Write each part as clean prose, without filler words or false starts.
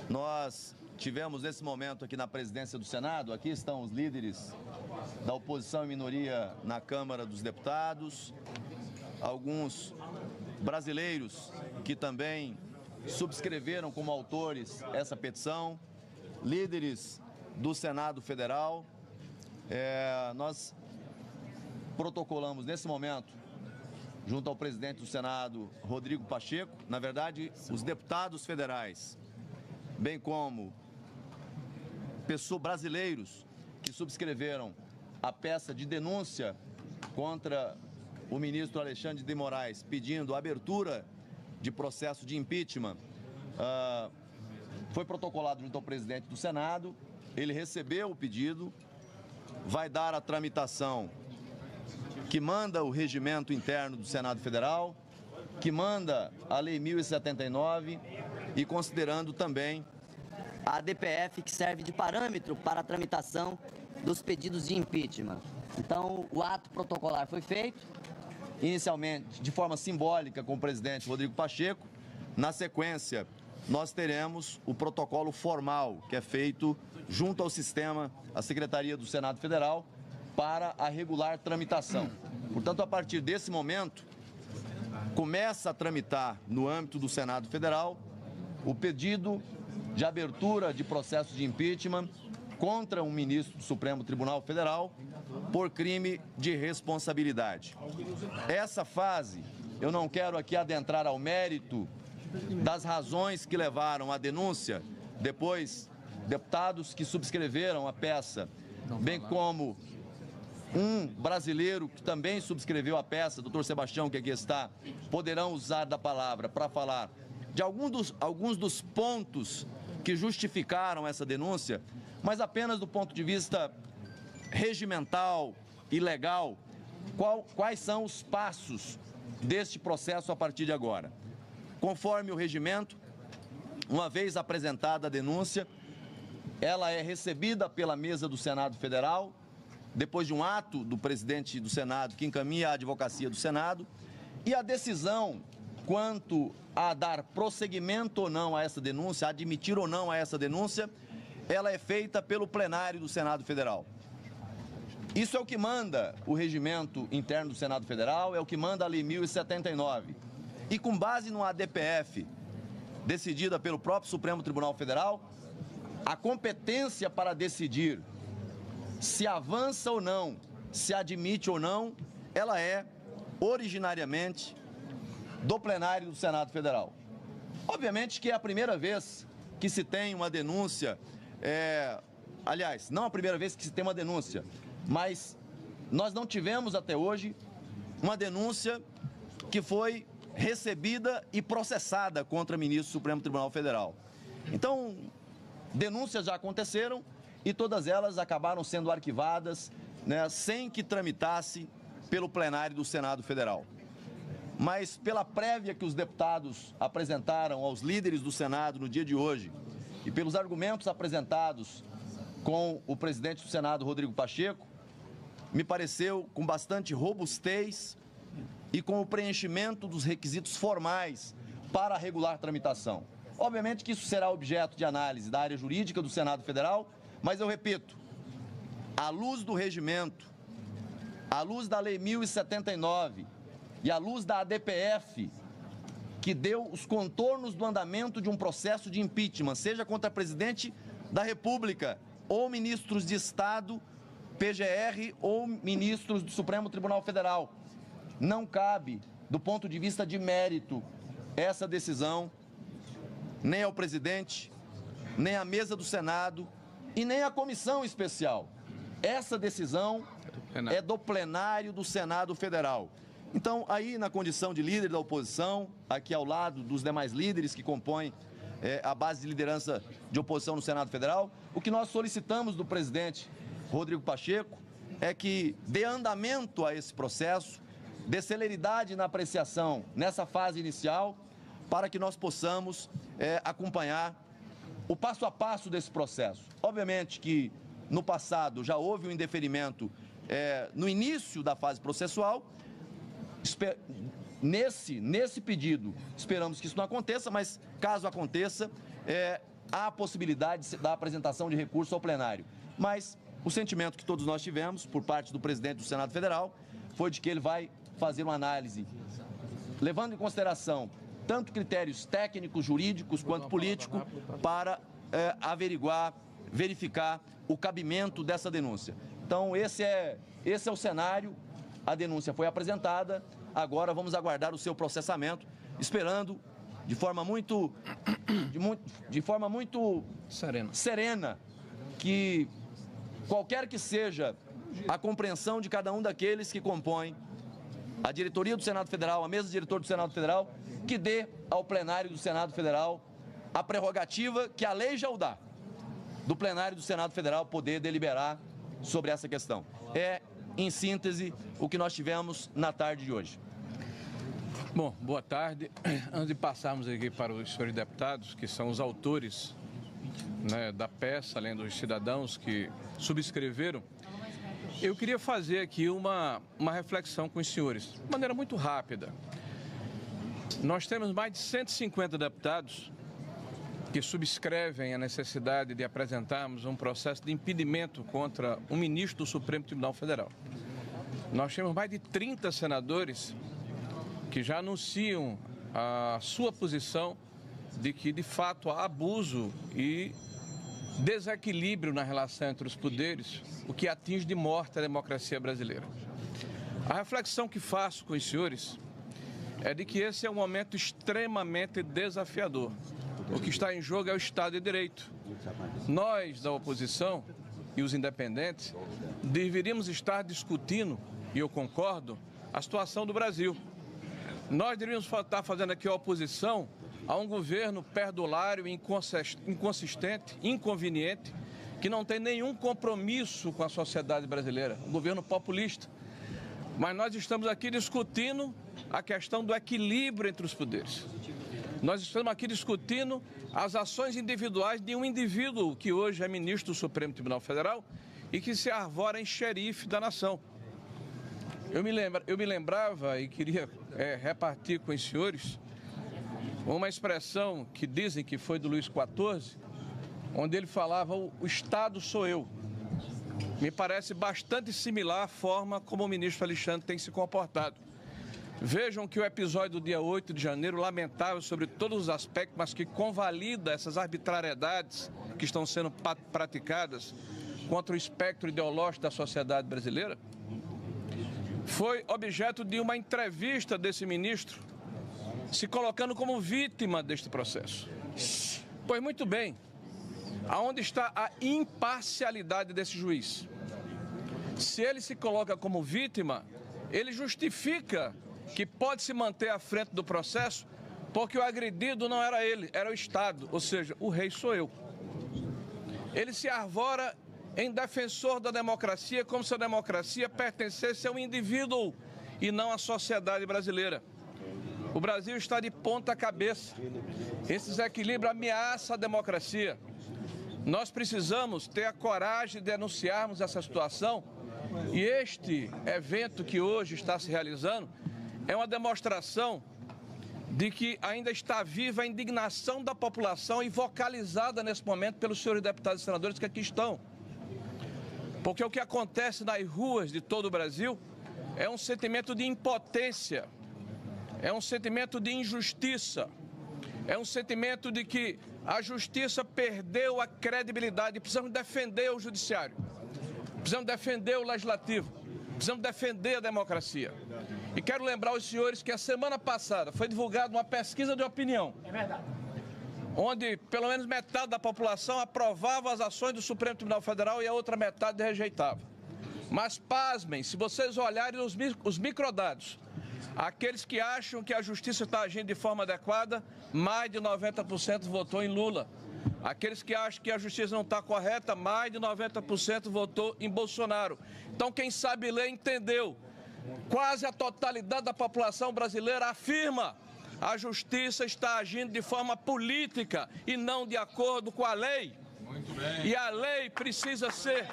Nós tivemos nesse momento aqui na presidência do Senado, aqui estão os líderes da oposição e minoria na Câmara dos Deputados, alguns brasileiros que também subscreveram como autores essa petição, líderes do Senado Federal. Nós protocolamos nesse momento, junto ao presidente do Senado, Rodrigo Pacheco, na verdade, os deputados federais, bem como brasileiros que subscreveram a peça de denúncia contra o ministro Alexandre de Moraes, pedindo a abertura de processo de impeachment, foi protocolado junto ao presidente do Senado. Ele recebeu o pedido, vai dar a tramitação que manda o regimento interno do Senado Federal, que manda a Lei 1079 e considerando também a ADPF, que serve de parâmetro para a tramitação dos pedidos de impeachment. Então, o ato protocolar foi feito, inicialmente de forma simbólica com o presidente Rodrigo Pacheco. Na sequência, nós teremos o protocolo formal, que é feito junto ao sistema, à Secretaria do Senado Federal, para a regular tramitação. Portanto, a partir desse momento, começa a tramitar no âmbito do Senado Federal o pedido de abertura de processo de impeachment contra um ministro do Supremo Tribunal Federal por crime de responsabilidade. Essa fase, eu não quero aqui adentrar ao mérito das razões que levaram à denúncia, depois deputados que subscreveram a peça, bem como um brasileiro que também subscreveu a peça, doutor Sebastião, que aqui está, poderão usar da palavra para falar de alguns dos pontos que justificaram essa denúncia, mas apenas do ponto de vista regimental e legal, quais são os passos deste processo a partir de agora. Conforme o regimento, uma vez apresentada a denúncia, ela é recebida pela mesa do Senado Federal, depois de um ato do presidente do Senado que encaminha a advocacia do Senado, e a decisão quanto a dar prosseguimento ou não a essa denúncia, admitir ou não a essa denúncia, ela é feita pelo plenário do Senado Federal. Isso é o que manda o regimento interno do Senado Federal, é o que manda a Lei 1079. E com base no ADPF, decidida pelo próprio Supremo Tribunal Federal, a competência para decidir se avança ou não, se admite ou não, ela é originariamente do plenário do Senado Federal. Obviamente que é a primeira vez que se tem uma denúncia, aliás, não a primeira vez que se tem uma denúncia, mas nós não tivemos até hoje uma denúncia que foi recebida e processada contra ministro do Supremo Tribunal Federal. Então, denúncias já aconteceram e todas elas acabaram sendo arquivadas, né, sem que tramitasse pelo plenário do Senado Federal. Mas pela prévia que os deputados apresentaram aos líderes do Senado no dia de hoje e pelos argumentos apresentados com o presidente do Senado, Rodrigo Pacheco, me pareceu com bastante robustez e com o preenchimento dos requisitos formais para a regular tramitação. Obviamente que isso será objeto de análise da área jurídica do Senado Federal, mas eu repito, à luz do regimento, à luz da Lei 1079 e à luz da ADPF, que deu os contornos do andamento de um processo de impeachment, seja contra presidente da República ou ministros de Estado, PGR ou ministros do Supremo Tribunal Federal, não cabe, do ponto de vista de mérito, essa decisão nem ao presidente, nem à mesa do Senado e nem à comissão especial. Essa decisão é do plenário do Senado Federal. Então, aí na condição de líder da oposição, aqui ao lado dos demais líderes que compõem a base de liderança de oposição no Senado Federal, o que nós solicitamos do presidente Rodrigo Pacheco é que dê andamento a esse processo, dê celeridade na apreciação nessa fase inicial, para que nós possamos acompanhar o passo a passo desse processo. Obviamente que no passado já houve um indeferimento no início da fase processual. Nesse pedido, esperamos que isso não aconteça, mas caso aconteça, há possibilidade da apresentação de recurso ao plenário. Mas o sentimento que todos nós tivemos, por parte do presidente do Senado Federal, foi de que ele vai fazer uma análise, levando em consideração tanto critérios técnicos, jurídicos, quanto políticos, para averiguar, verificar o cabimento dessa denúncia. Então, esse é o cenário, a denúncia foi apresentada, agora vamos aguardar o seu processamento, esperando de forma muito serena que qualquer que seja a compreensão de cada um daqueles que compõem a diretoria do Senado Federal, a mesa diretora do Senado Federal, que dê ao plenário do Senado Federal a prerrogativa que a lei já o dá, do plenário do Senado Federal poder deliberar sobre essa questão. É, em síntese, o que nós tivemos na tarde de hoje. Bom, boa tarde. Antes de passarmos aqui para os senhores deputados, que são os autores, né, da peça, além dos cidadãos que subscreveram, eu queria fazer aqui uma reflexão com os senhores, de maneira muito rápida. Nós temos mais de 150 deputados que subscrevem a necessidade de apresentarmos um processo de impedimento contra um ministro do Supremo Tribunal Federal. Nós temos mais de 30 senadores que já anunciam a sua posição de que, de fato, há abuso e desequilíbrio na relação entre os poderes, o que atinge de morte a democracia brasileira. A reflexão que faço com os senhores é de que esse é um momento extremamente desafiador. O que está em jogo é o Estado de Direito. Nós, da oposição e os independentes, deveríamos estar discutindo, e eu concordo, a situação do Brasil. Nós deveríamos estar fazendo aqui a oposição a um governo perdulário, inconsistente, inconveniente, que não tem nenhum compromisso com a sociedade brasileira, um governo populista. Mas nós estamos aqui discutindo a questão do equilíbrio entre os poderes. Nós estamos aqui discutindo as ações individuais de um indivíduo que hoje é ministro do Supremo Tribunal Federal e que se arvora em xerife da nação. Eu me lembrava e queria repartir com os senhores uma expressão que dizem que foi do Luís XIV, onde ele falava: o Estado sou eu. Me parece bastante similar à forma como o ministro Alexandre tem se comportado. Vejam que o episódio do dia 8 de janeiro, lamentável sobre todos os aspectos, mas que convalida essas arbitrariedades que estão sendo praticadas contra o espectro ideológico da sociedade brasileira, foi objeto de uma entrevista desse ministro, se colocando como vítima deste processo. Pois muito bem, aonde está a imparcialidade desse juiz? Se ele se coloca como vítima, ele justifica que pode se manter à frente do processo porque o agredido não era ele, era o Estado, ou seja, o rei sou eu. Ele se arvora em defensor da democracia, como se a democracia pertencesse a um indivíduo e não à sociedade brasileira. O Brasil está de ponta cabeça. Esse desequilíbrio ameaça a democracia. Nós precisamos ter a coragem de denunciarmos essa situação, e este evento que hoje está se realizando é uma demonstração de que ainda está viva a indignação da população e vocalizada nesse momento pelos senhores deputados e senadores que aqui estão. Porque o que acontece nas ruas de todo o Brasil é um sentimento de impotência, é um sentimento de injustiça, é um sentimento de que a justiça perdeu a credibilidade. Precisamos defender o judiciário, precisamos defender o legislativo, precisamos defender a democracia. E quero lembrar aos senhores que a semana passada foi divulgada uma pesquisa de opinião. É verdade. Onde pelo menos metade da população aprovava as ações do Supremo Tribunal Federal e a outra metade rejeitava. Mas pasmem, se vocês olharem os microdados, aqueles que acham que a justiça está agindo de forma adequada, mais de 90% votou em Lula. Aqueles que acham que a justiça não está correta, mais de 90% votou em Bolsonaro. Então, quem sabe ler entendeu. Quase a totalidade da população brasileira afirma: a justiça está agindo de forma política e não de acordo com a lei. Muito bem. E a lei precisa ser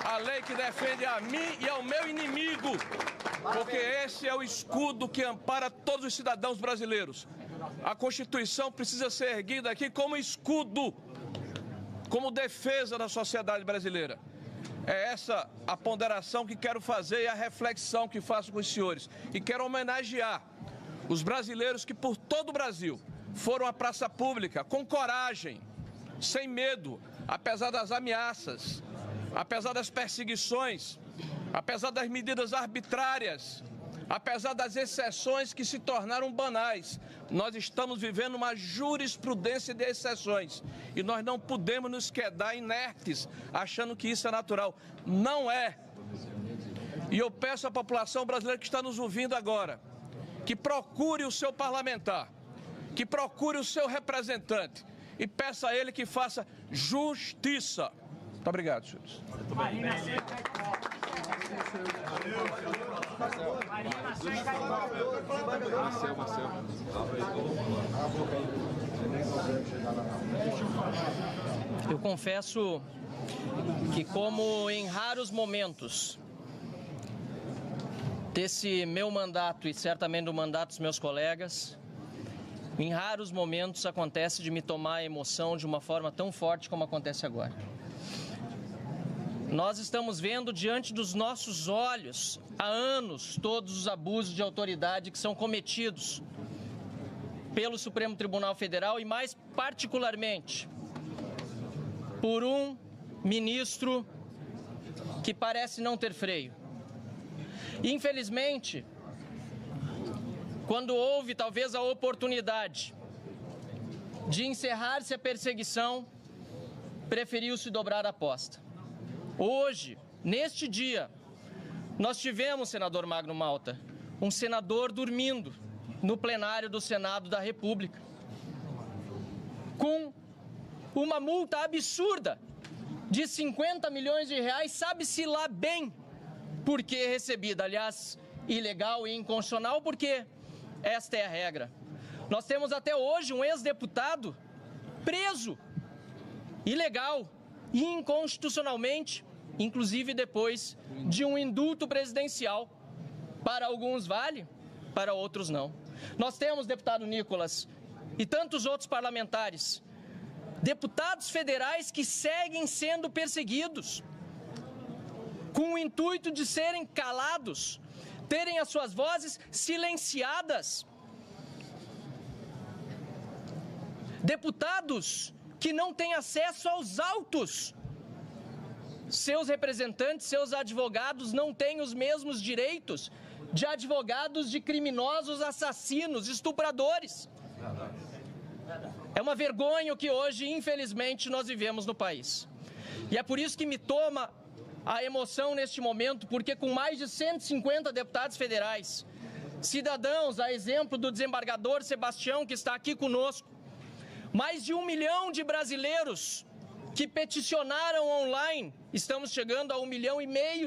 a lei que defende a mim e ao meu inimigo, porque esse é o escudo que ampara todos os cidadãos brasileiros. A Constituição precisa ser erguida aqui como escudo como defesa da sociedade brasileira. É essa a ponderação que quero fazer e a reflexão que faço com os senhores. E quero homenagear os brasileiros que por todo o Brasil foram à praça pública com coragem, sem medo, apesar das ameaças, apesar das perseguições, apesar das medidas arbitrárias, apesar das exceções que se tornaram banais. Nós estamos vivendo uma jurisprudência de exceções e nós não podemos nos quedar inertes achando que isso é natural. Não é. E eu peço à população brasileira que está nos ouvindo agora que procure o seu parlamentar, que procure o seu representante e peça a ele que faça justiça. Muito obrigado, senhores. Eu confesso que, como em raros momentos desse meu mandato e certamente do mandato dos meus colegas, em raros momentos acontece de me tomar a emoção de uma forma tão forte como acontece agora. Nós estamos vendo diante dos nossos olhos, há anos, todos os abusos de autoridade que são cometidos pelo Supremo Tribunal Federal e, mais particularmente, por um ministro que parece não ter freio. Infelizmente, quando houve talvez a oportunidade de encerrar-se a perseguição, preferiu-se dobrar a aposta. Hoje, neste dia, nós tivemos, senador Magno Malta, um senador dormindo no plenário do Senado da República, com uma multa absurda de 50 milhões de reais, sabe-se lá bem por que recebida, aliás, ilegal e inconstitucional, porque esta é a regra. Nós temos até hoje um ex-deputado preso, ilegal e inconstitucionalmente, inclusive depois de um indulto presidencial. Para alguns vale, para outros não. Nós temos, deputado Nicolas, e tantos outros parlamentares, deputados federais que seguem sendo perseguidos, com o intuito de serem calados, terem as suas vozes silenciadas. Deputados que não têm acesso aos autos. Seus representantes, seus advogados não têm os mesmos direitos de advogados de criminosos, assassinos, estupradores. É uma vergonha o que hoje, infelizmente, nós vivemos no país. E é por isso que me toma a emoção neste momento, porque com mais de 150 deputados federais, cidadãos, a exemplo do desembargador Sebastião, que está aqui conosco, mais de 1 milhão de brasileiros que peticionaram online, estamos chegando a 1,5 milhão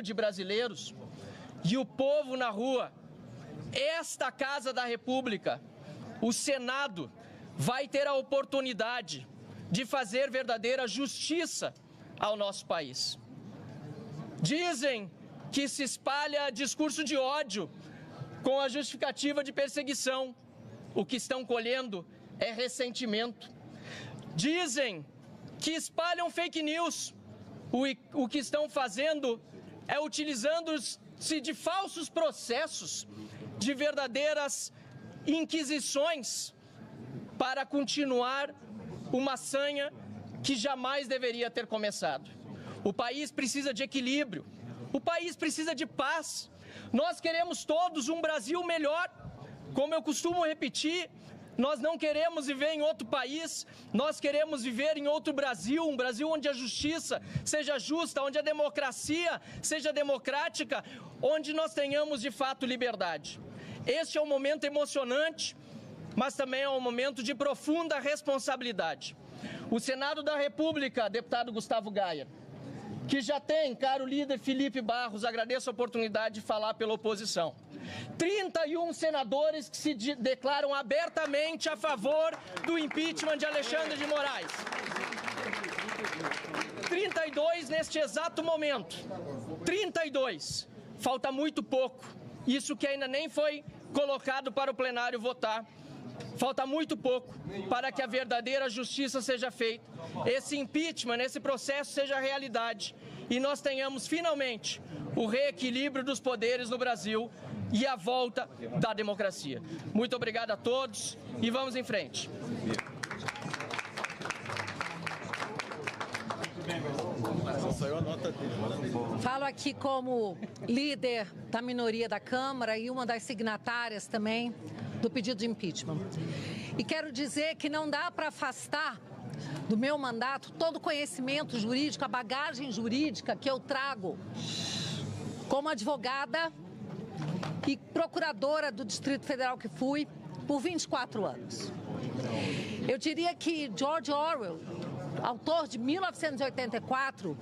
de brasileiros, e o povo na rua. Esta Casa da República, o Senado, vai ter a oportunidade de fazer verdadeira justiça ao nosso país. Dizem que se espalha discurso de ódio com a justificativa de perseguição. O que estão colhendo é ressentimento. Dizem que espalham fake news. O que estão fazendo é utilizando-se de falsos processos, de verdadeiras inquisições, para continuar uma sanha que jamais deveria ter começado. O país precisa de equilíbrio, o país precisa de paz. Nós queremos todos um Brasil melhor. Como eu costumo repetir, nós não queremos viver em outro país, nós queremos viver em outro Brasil, um Brasil onde a justiça seja justa, onde a democracia seja democrática, onde nós tenhamos de fato liberdade. Este é um momento emocionante, mas também é um momento de profunda responsabilidade. O Senado da República, deputado Gustavo Gaia, que já tem, caro líder Felipe Barros, agradeço a oportunidade de falar pela oposição. 31 senadores que se declaram abertamente a favor do impeachment de Alexandre de Moraes. 32 neste exato momento. 32. Falta muito pouco. Isso que ainda nem foi colocado para o plenário votar falta muito pouco para que a verdadeira justiça seja feita, esse impeachment, esse processo seja realidade e nós tenhamos finalmente o reequilíbrio dos poderes no Brasil e a volta da democracia. Muito obrigado a todos e vamos em frente. Falo aqui como líder da minoria da Câmara e uma das signatárias também do pedido de impeachment. E quero dizer que não dá para afastar do meu mandato todo o conhecimento jurídico, a bagagem jurídica que eu trago como advogada e procuradora do Distrito Federal que fui por 24 anos. Eu diria que George Orwell, autor de 1984,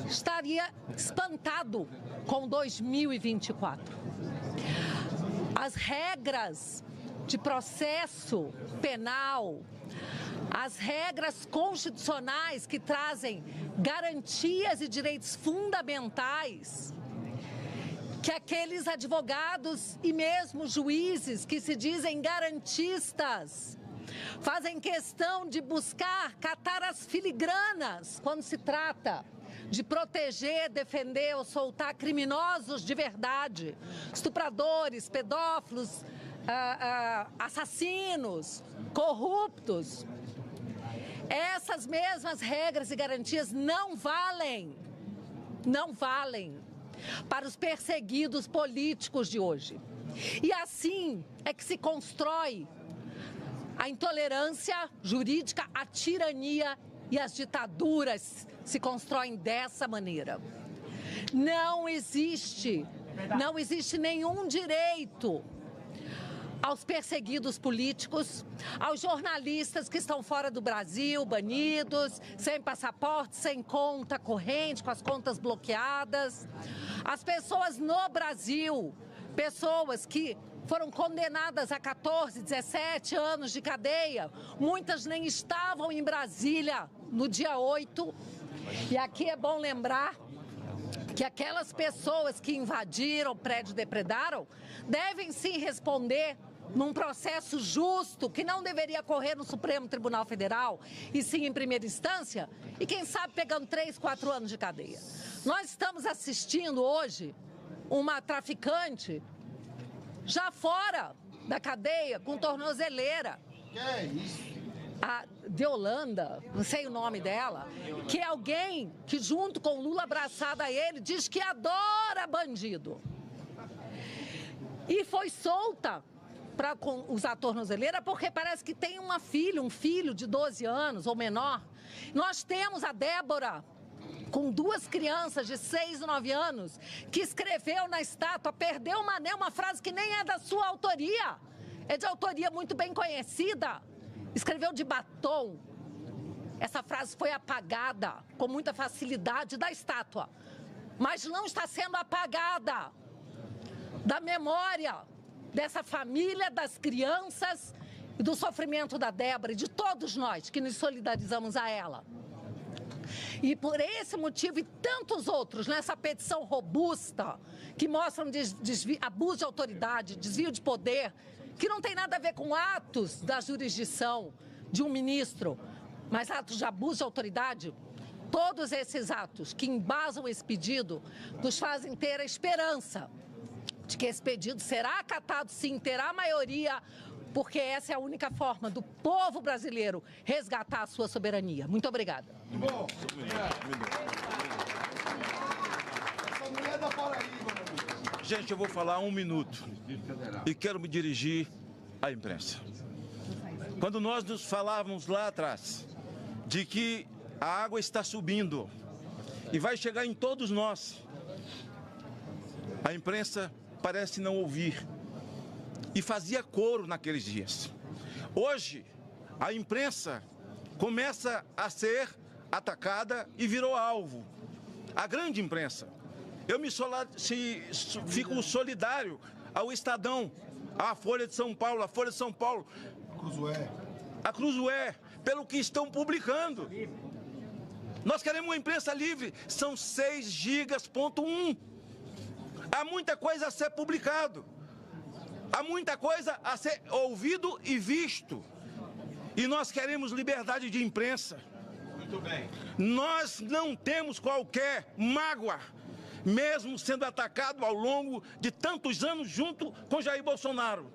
estaria espantado com 2024. As regras de processo penal, as regras constitucionais que trazem garantias e direitos fundamentais, que aqueles advogados e mesmo juízes que se dizem garantistas fazem questão de buscar catar as filigranas quando se trata de proteger, defender ou soltar criminosos de verdade, estupradores, pedófilos, assassinos, corruptos. Essas mesmas regras e garantias não valem para os perseguidos políticos de hoje. E assim é que se constrói a intolerância jurídica, a tirania e as ditaduras se constroem dessa maneira. Não existe nenhum direito aos perseguidos políticos, aos jornalistas que estão fora do Brasil, banidos, sem passaporte, sem conta corrente, com as contas bloqueadas. As pessoas no Brasil, pessoas que foram condenadas a 14, 17 anos de cadeia, muitas nem estavam em Brasília no dia 8. E aqui é bom lembrar que aquelas pessoas que invadiram o prédio e depredaram devem sim responder num processo justo, que não deveria correr no Supremo Tribunal Federal, e sim em primeira instância, e quem sabe pegando 3, 4 anos de cadeia. Nós estamos assistindo hoje uma traficante já fora da cadeia, com tornozeleira. Que é isso? A Deolanda, não sei o nome dela, que é alguém que junto com Lula abraçada a ele, diz que adora bandido. E foi solta para usar tornozeleira porque parece que tem um filho de 12 anos ou menor. Nós temos a Débora, com 2 crianças de 6 e 9 anos, que escreveu na estátua, perdeu uma anel, uma frase que nem é da sua autoria, é de autoria muito bem conhecida. Escreveu de batom. Essa frase foi apagada com muita facilidade da estátua, mas não está sendo apagada da memória dessa família, das crianças e do sofrimento da Débora e de todos nós que nos solidarizamos a ela. E por esse motivo e tantos outros nessa petição robusta que mostram abuso de autoridade, desvio de poder, que não tem nada a ver com atos da jurisdição de um ministro, mas atos de abuso de autoridade, todos esses atos que embasam esse pedido nos fazem ter a esperança de que esse pedido será acatado sim, terá maioria, porque essa é a única forma do povo brasileiro resgatar a sua soberania. Muito obrigada. Gente, eu vou falar 1 minuto e quero me dirigir à imprensa. Quando nós nos falávamos lá atrás de que a água está subindo e vai chegar em todos nós, a imprensa parece não ouvir e fazia coro naqueles dias. Hoje, a imprensa começa a ser atacada e virou alvo. A grande imprensa. Eu fico solidário ao Estadão, à Folha de São Paulo, a Cruzoé, pelo que estão publicando. Nós queremos uma imprensa livre, são 6 gigas, ponto 1. Há muita coisa a ser publicado. Há muita coisa a ser ouvido e visto. E nós queremos liberdade de imprensa. Muito bem. Nós não temos qualquer mágoa, mesmo sendo atacado ao longo de tantos anos junto com Jair Bolsonaro.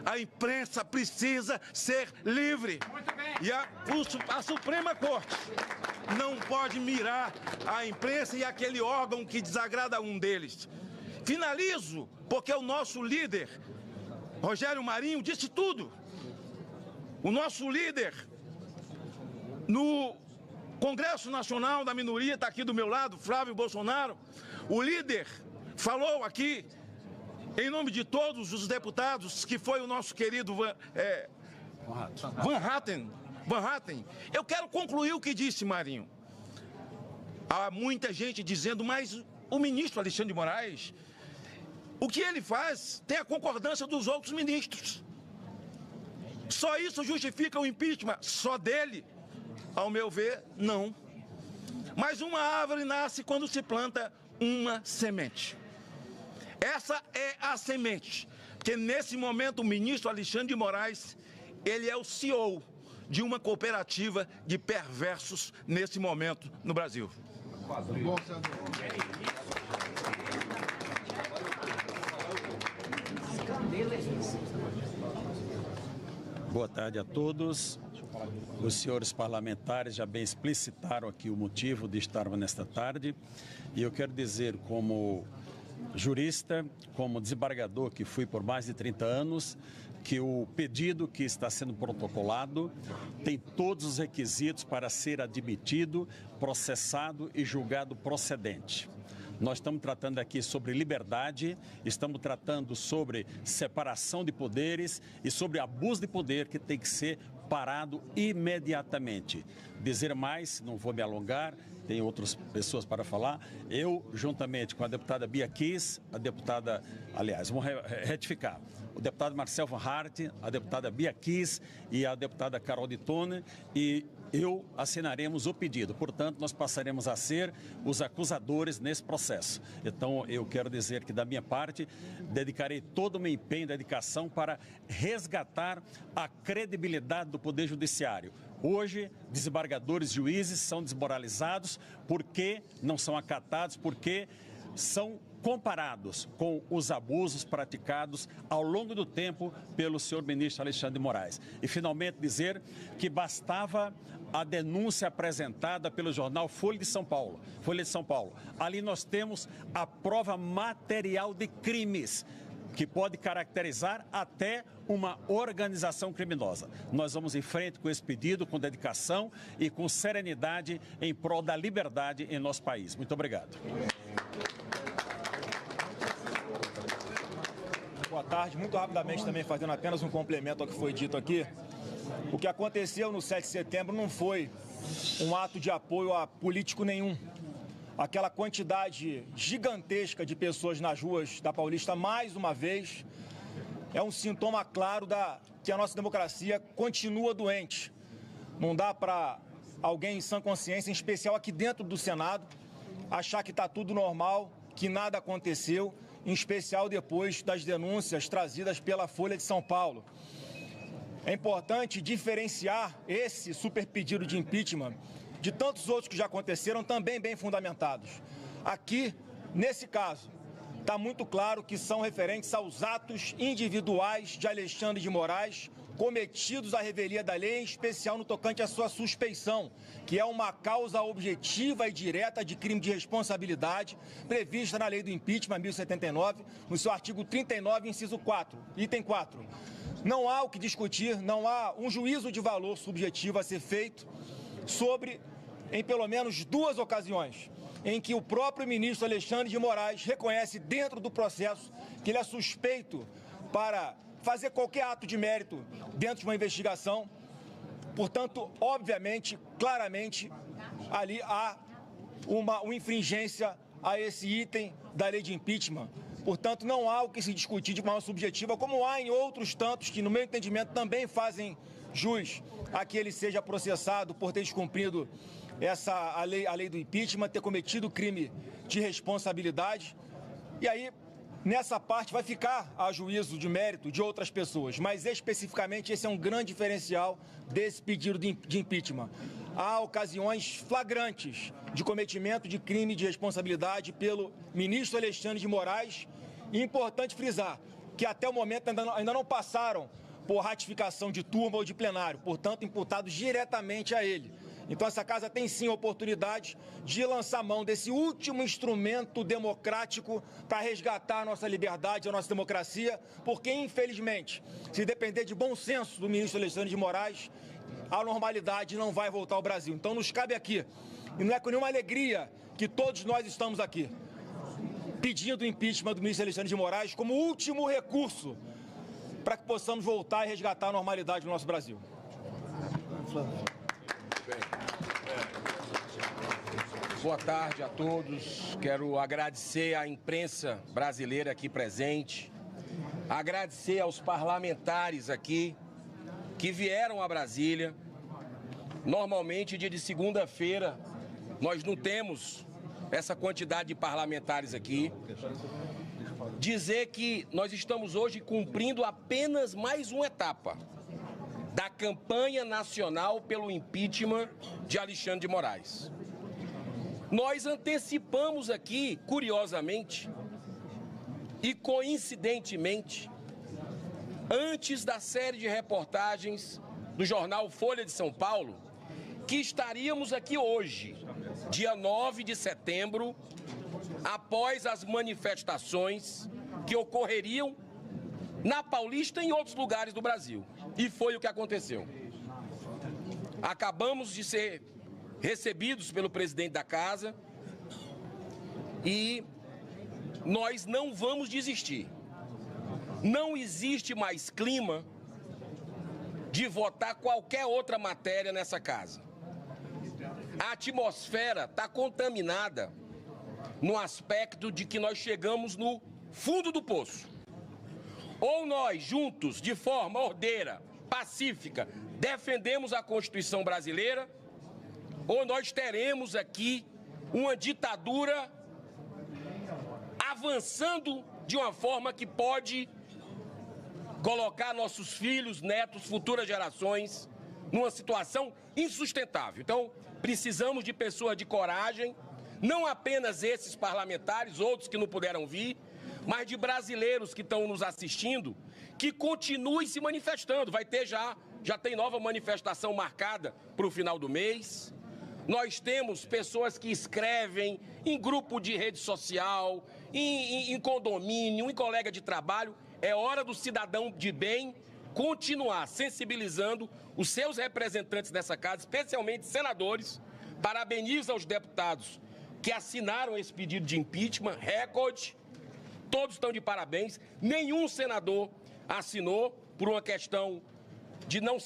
A imprensa precisa ser livre. Muito bem. E a Suprema Corte não pode mirar a imprensa e aquele órgão que desagrada a um deles. Finalizo, porque o nosso líder, Rogério Marinho, disse tudo. O nosso líder no Congresso Nacional da Minoria, está aqui do meu lado, Flávio Bolsonaro, o líder falou aqui, em nome de todos os deputados, que foi o nosso querido Van Hatten. Eu quero concluir o que disse Marinho. Há muita gente dizendo, mas o ministro Alexandre de Moraes, o que ele faz tem a concordância dos outros ministros. Só isso justifica o impeachment? Só dele? Ao meu ver, não. Mas uma árvore nasce quando se planta uma semente. Essa é a semente, porque nesse momento o ministro Alexandre de Moraes, ele é o CEO de uma cooperativa de perversos nesse momento no Brasil. Boa tarde a todos. Os senhores parlamentares já bem explicitaram aqui o motivo de estarmos nesta tarde. E eu quero dizer, como jurista, como desembargador que fui por mais de 30 anos, que o pedido que está sendo protocolado tem todos os requisitos para ser admitido, processado e julgado procedente. Nós estamos tratando aqui sobre liberdade, estamos tratando sobre separação de poderes e sobre abuso de poder que tem que ser parado imediatamente. Dizer mais, não vou me alongar, tem outras pessoas para falar. Eu, juntamente com a deputada Bia Kiss, vamos retificar, o deputado Marcel Van Hatten, a deputada Bia Kiss e a deputada Carol de Tone, e eu assinaremos o pedido. Portanto, nós passaremos a ser os acusadores nesse processo. Então, eu quero dizer que, da minha parte, dedicarei todo o meu empenho e dedicação para resgatar a credibilidade do Poder Judiciário. Hoje, desembargadores e juízes são desmoralizados porque não são acatados, porque são comparados com os abusos praticados ao longo do tempo pelo senhor ministro Alexandre de Moraes. E, finalmente, dizer que bastava a denúncia apresentada pelo jornal Folha de São Paulo. Ali nós temos a prova material de crimes, que pode caracterizar até uma organização criminosa. Nós vamos em frente com esse pedido, com dedicação e com serenidade em prol da liberdade em nosso país. Muito obrigado. Boa tarde. Muito rapidamente também, fazendo apenas um complemento ao que foi dito aqui. O que aconteceu no 7 de setembro não foi um ato de apoio a político nenhum. Aquela quantidade gigantesca de pessoas nas ruas da Paulista, mais uma vez, é um sintoma claro que a nossa democracia continua doente. Não dá para alguém em sã consciência, em especial aqui dentro do Senado, achar que está tudo normal, que nada aconteceu, em especial depois das denúncias trazidas pela Folha de São Paulo. É importante diferenciar esse super pedido de impeachment de tantos outros que já aconteceram, também bem fundamentados. Aqui, nesse caso, está muito claro que são referentes aos atos individuais de Alexandre de Moraes, cometidos à revelia da lei, em especial no tocante à sua suspeição, que é uma causa objetiva e direta de crime de responsabilidade, prevista na lei do impeachment 1079, no seu artigo 39, inciso 4, item 4. Não há o que discutir, não há um juízo de valor subjetivo a ser feito sobre, em pelo menos duas ocasiões, em que o próprio ministro Alexandre de Moraes reconhece dentro do processo que ele é suspeito para fazer qualquer ato de mérito dentro de uma investigação. Portanto, obviamente, claramente, ali há uma infringência a esse item da lei de impeachment. Portanto, não há o que se discutir de forma subjetiva, como há em outros tantos que, no meu entendimento, também fazem jus a que ele seja processado por ter descumprido a lei do impeachment, ter cometido crime de responsabilidade. E aí, nessa parte vai ficar a juízo de mérito de outras pessoas, mas especificamente esse é um grande diferencial desse pedido de impeachment. Há ocasiões flagrantes de cometimento de crime de responsabilidade pelo ministro Alexandre de Moraes. E é importante frisar que até o momento ainda não passaram por ratificação de turma ou de plenário, portanto, imputados diretamente a ele. Então, essa casa tem sim a oportunidade de lançar mão desse último instrumento democrático para resgatar a nossa liberdade, a nossa democracia, porque, infelizmente, se depender de bom senso do ministro Alexandre de Moraes, a normalidade não vai voltar ao Brasil. Então, nos cabe aqui, e não é com nenhuma alegria que todos nós estamos aqui, pedindo o impeachment do ministro Alexandre de Moraes como último recurso para que possamos voltar e resgatar a normalidade do nosso Brasil. Boa tarde a todos. Quero agradecer à imprensa brasileira aqui presente, agradecer aos parlamentares aqui que vieram a Brasília. Normalmente, dia de segunda-feira, nós não temos essa quantidade de parlamentares aqui. Dizer que nós estamos hoje cumprindo apenas mais uma etapa da campanha nacional pelo impeachment de Alexandre de Moraes. Nós antecipamos aqui, curiosamente e coincidentemente, antes da série de reportagens do jornal Folha de São Paulo, que estaríamos aqui hoje, dia 9 de setembro, após as manifestações que ocorreriam na Paulista e em outros lugares do Brasil. E foi o que aconteceu. Acabamos de ser recebidos pelo presidente da casa e nós não vamos desistir. Não existe mais clima de votar qualquer outra matéria nessa casa. A atmosfera está contaminada no aspecto de que nós chegamos no fundo do poço. Ou nós, juntos, de forma ordeira, pacífica, defendemos a Constituição brasileira, ou nós teremos aqui uma ditadura avançando de uma forma que pode colocar nossos filhos, netos, futuras gerações numa situação insustentável. Então, precisamos de pessoas de coragem, não apenas esses parlamentares, outros que não puderam vir, mas de brasileiros que estão nos assistindo, que continuem se manifestando. Vai ter já tem nova manifestação marcada para o final do mês. Nós temos pessoas que escrevem em grupo de rede social, em condomínio, em colega de trabalho. É hora do cidadão de bem continuar sensibilizando os seus representantes dessa casa, especialmente senadores. Parabenizo aos deputados que assinaram esse pedido de impeachment, recorde. Todos estão de parabéns. Nenhum senador assinou por uma questão de não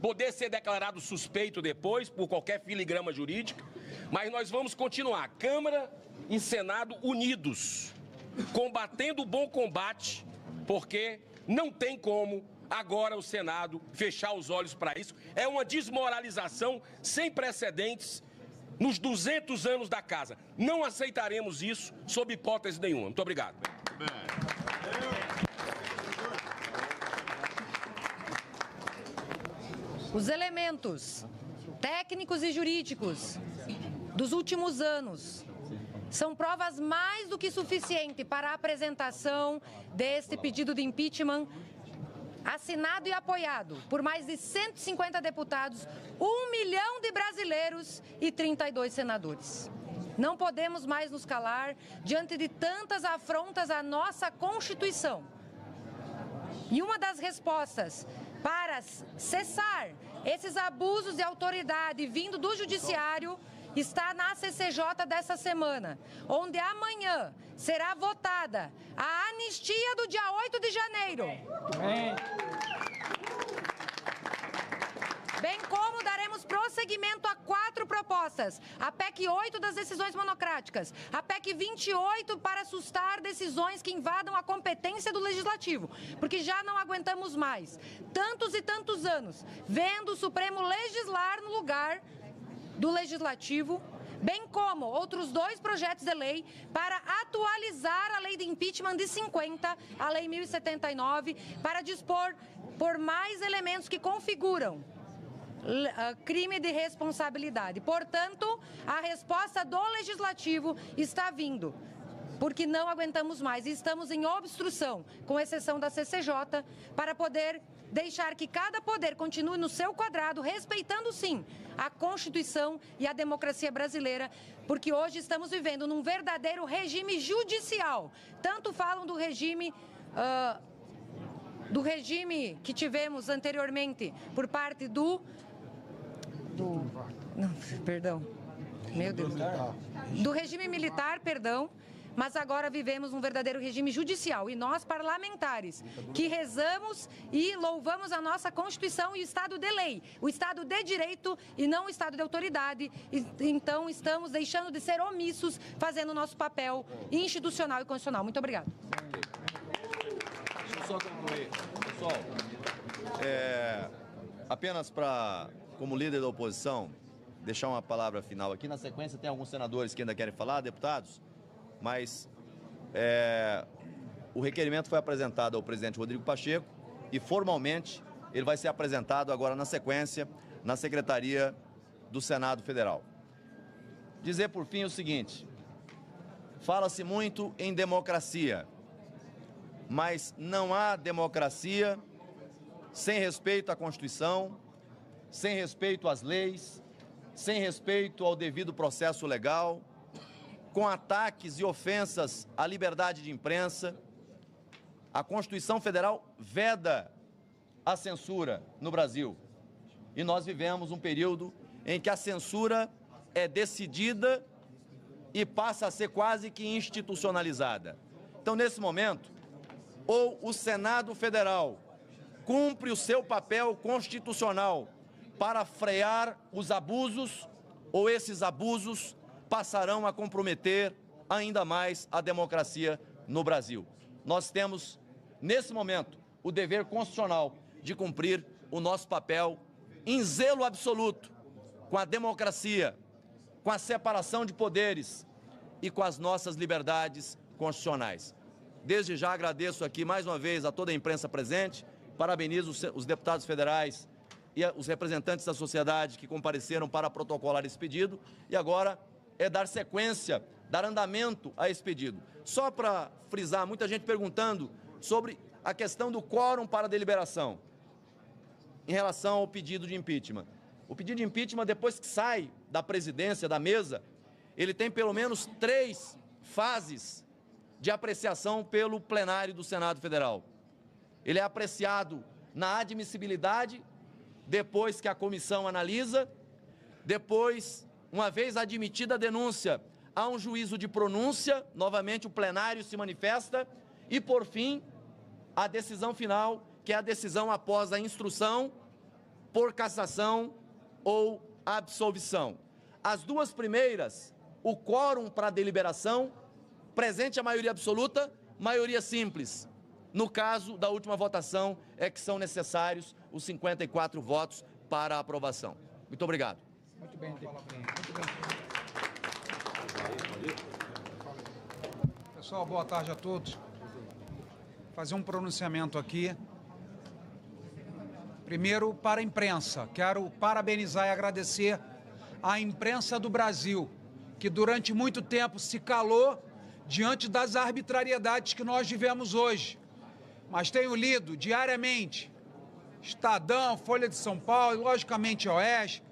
poder ser declarado suspeito depois, por qualquer filigrama jurídica. Mas nós vamos continuar, Câmara e Senado unidos, combatendo o bom combate, porque não tem como agora o Senado fechar os olhos para isso. É uma desmoralização sem precedentes nos 200 anos da casa. Não aceitaremos isso sob hipótese nenhuma. Muito obrigado. Os elementos técnicos e jurídicos dos últimos anos são provas mais do que suficientes para a apresentação deste pedido de impeachment assinado e apoiado por mais de 150 deputados, 1 milhão de brasileiros e 32 senadores. Não podemos mais nos calar diante de tantas afrontas à nossa Constituição. E uma das respostas para cessar esses abusos de autoridade vindo do Judiciário está na CCJ dessa semana, onde amanhã será votada a anistia do dia 8 de janeiro. Bem como daremos prosseguimento a 4 propostas. A PEC 8 das decisões monocráticas. A PEC 28 para assustar decisões que invadam a competência do Legislativo. Porque já não aguentamos mais tantos e tantos anos vendo o Supremo legislar no lugar do Legislativo, bem como outros 2 projetos de lei para atualizar a lei de impeachment de 50, a lei 1079, para dispor por mais elementos que configuram crime de responsabilidade. Portanto, a resposta do Legislativo está vindo, porque não aguentamos mais e estamos em obstrução, com exceção da CCJ, para poder deixar que cada poder continue no seu quadrado, respeitando, sim, a Constituição e a democracia brasileira, porque hoje estamos vivendo num verdadeiro regime judicial. Tanto falam do regime que tivemos anteriormente por parte do regime militar, perdão, mas agora vivemos um verdadeiro regime judicial. E nós, parlamentares, que rezamos e louvamos a nossa Constituição e o Estado de lei, o Estado de direito e não o Estado de autoridade, então estamos deixando de ser omissos, fazendo o nosso papel institucional e constitucional. Muito obrigada. Deixa eu só concluir. Pessoal, apenas para, como líder da oposição, deixar uma palavra final aqui. Na sequência, tem alguns senadores que ainda querem falar, deputados, mas o requerimento foi apresentado ao presidente Rodrigo Pacheco e, formalmente, ele vai ser apresentado agora na sequência na Secretaria do Senado Federal. Dizer, por fim, o seguinte: fala-se muito em democracia, mas não há democracia sem respeito à Constituição, sem respeito às leis, sem respeito ao devido processo legal, com ataques e ofensas à liberdade de imprensa. A Constituição Federal veda a censura no Brasil. E nós vivemos um período em que a censura é decidida e passa a ser quase que institucionalizada. Então, nesse momento, ou o Senado Federal cumpre o seu papel constitucional para frear os abusos, ou esses abusos passarão a comprometer ainda mais a democracia no Brasil. Nós temos, nesse momento, o dever constitucional de cumprir o nosso papel em zelo absoluto com a democracia, com a separação de poderes e com as nossas liberdades constitucionais. Desde já agradeço aqui mais uma vez a toda a imprensa presente, parabenizo os deputados federais e os representantes da sociedade que compareceram para protocolar esse pedido, e agora é dar sequência, dar andamento a esse pedido. Só para frisar, muita gente perguntando sobre a questão do quórum para deliberação em relação ao pedido de impeachment. O pedido de impeachment, depois que sai da presidência, da mesa, ele tem pelo menos 3 fases de apreciação pelo plenário do Senado Federal. Ele é apreciado na admissibilidade, depois que a comissão analisa, depois, uma vez admitida a denúncia, há um juízo de pronúncia, novamente o plenário se manifesta, e, por fim, a decisão final, que é a decisão após a instrução, por cassação ou absolvição. As 2 primeiras, o quórum para deliberação, presente a maioria absoluta, maioria simples. No caso da última votação, é que são necessários os 54 votos para a aprovação. Muito obrigado. Muito bem, muito bem. Pessoal, boa tarde a todos. Fazer um pronunciamento aqui. Primeiro, para a imprensa. Quero parabenizar e agradecer à imprensa do Brasil, que durante muito tempo se calou diante das arbitrariedades que nós vivemos hoje. Mas tenho lido diariamente Estadão, Folha de São Paulo, logicamente Oeste,